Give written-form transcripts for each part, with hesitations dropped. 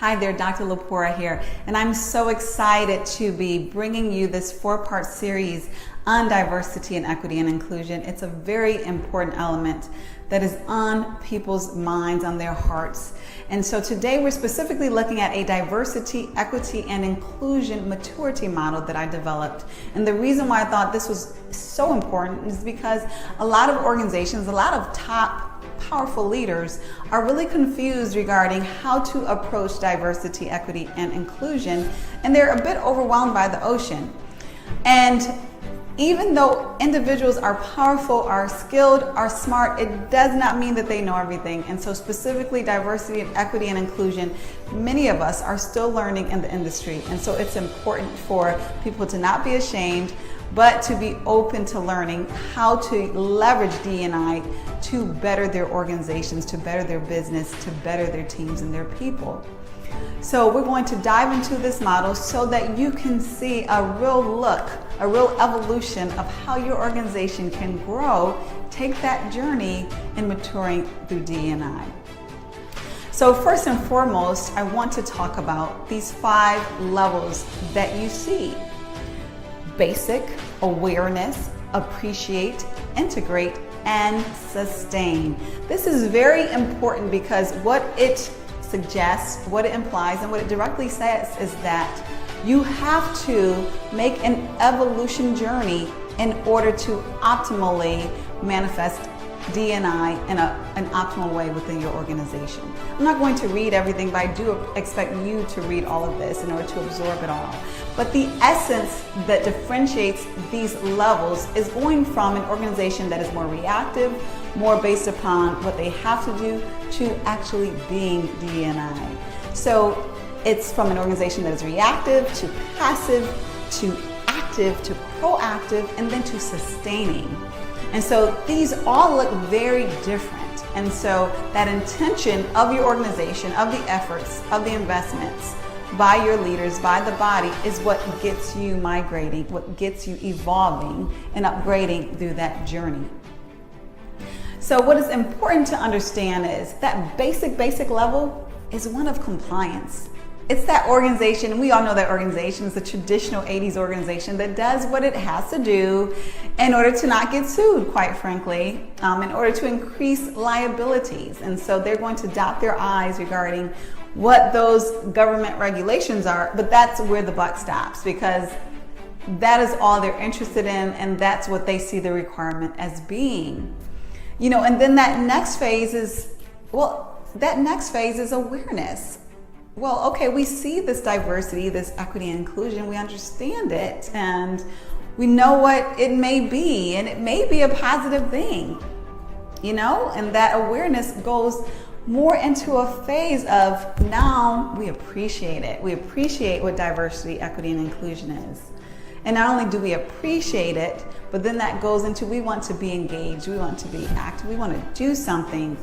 Hi there, Dr. Lepora here, and I'm so excited to be bringing you this 4-part series on diversity and equity and inclusion. It's a very important element that is on people's minds, on their hearts. And so today we're specifically looking at a diversity, equity, and inclusion maturity model that I developed. And the reason why I thought this was so important is because a lot of organizations, a lot of top powerful leaders are really confused regarding how to approach diversity, equity, and inclusion, and they're a bit overwhelmed by the ocean. And even though individuals are powerful, are skilled, are smart, it does not mean that they know everything. And so specifically diversity and equity and inclusion, many of us are still learning in the industry. And so it's important for people to not be ashamed, but to be open to learning how to leverage D&I to better their organizations, to better their business, to better their teams and their people. So we're going to dive into this model so that you can see a real look, a real evolution of how your organization can grow, take that journey in maturing through D&I. So first and foremost, I want to talk about these 5 levels that you see. Basic, awareness, appreciate, integrate, and sustain. This is very important because what it suggests, what it implies, and what it directly says is that you have to make an evolution journey in order to optimally manifest D&I in an optimal way within your organization. I'm not going to read everything, but I do expect you to read all of this in order to absorb it all. But the essence that differentiates these levels is going from an organization that is more reactive, more based upon what they have to do, to actually being D&I. So it's from an organization that is reactive to passive to active to proactive and then to sustaining. And so these all look very different. And so that intention of your organization, of the efforts, of the investments by your leaders, by the body, is what gets you migrating, what gets you evolving and upgrading through that journey. So what is important to understand is that basic level is one of compliance. It's that organization, and we all know that organization is a traditional 80s organization that does what it has to do in order to not get sued, quite frankly, in order to increase liabilities. And so they're going to dot their I's regarding what those government regulations are, but that's where the buck stops, because that is all they're interested in, and that's what they see the requirement as being. You know, and then that next phase is, awareness. Well, okay, we see this diversity, this equity and inclusion, we understand it, and we know what it may be, and it may be a positive thing, you know, and that awareness goes more into a phase of now we appreciate it. We appreciate what diversity, equity, and inclusion is. And not only do we appreciate it, but then that goes into we want to be engaged, we want to be active, we want to do something,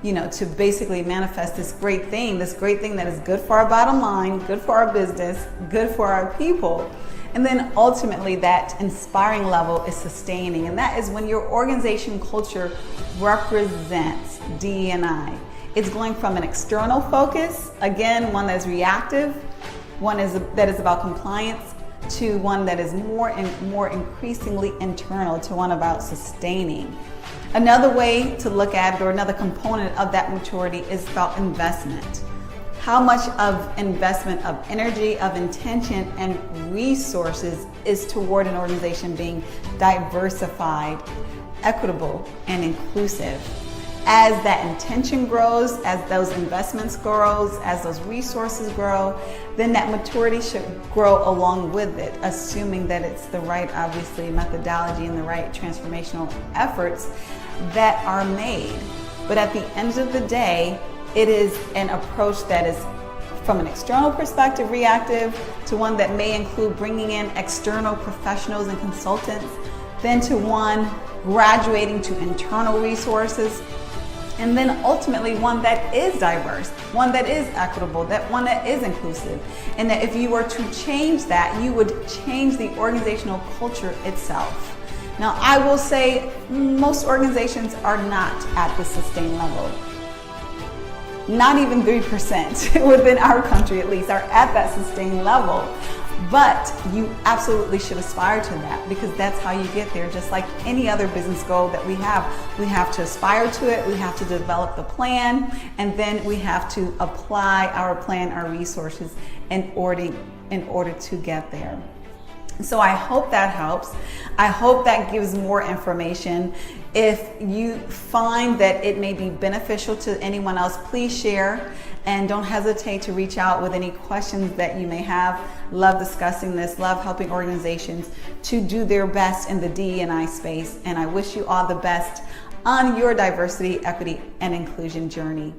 you know, to basically manifest this great thing that is good for our bottom line, good for our business, good for our people. And then ultimately that inspiring level is sustaining. And that is when your organization culture represents D&I. It's going from an external focus, again, one that is reactive, one that is about compliance, to one that is more and more increasingly internal, to one about sustaining. Another way to look at it, or another component of that maturity, is about investment. How much of investment of energy, of intention, and resources is toward an organization being diversified, equitable, and inclusive? As that intention grows, as those investments grows, as those resources grow, then that maturity should grow along with it, assuming that it's the right, obviously, methodology and the right transformational efforts that are made. But at the end of the day, it is an approach that is from an external perspective reactive, to one that may include bringing in external professionals and consultants, then to one graduating to internal resources, and then ultimately one that is diverse, one that is equitable, one that is inclusive. And that if you were to change that, you would change the organizational culture itself. Now, I will say most organizations are not at the sustain level. not even 3% within our country at least are at that sustained level. But you absolutely should aspire to that, because that's how you get there. Just like any other business goal that we have to aspire to it, we have to develop the plan, and then we have to apply our plan, our resources in order to get there. So I hope that helps. I hope that gives more information. If you find that it may be beneficial to anyone else, please share, and don't hesitate to reach out with any questions that you may have. Love discussing this, love helping organizations to do their best in the DE&I space, and I wish you all the best on your diversity, equity, and inclusion journey.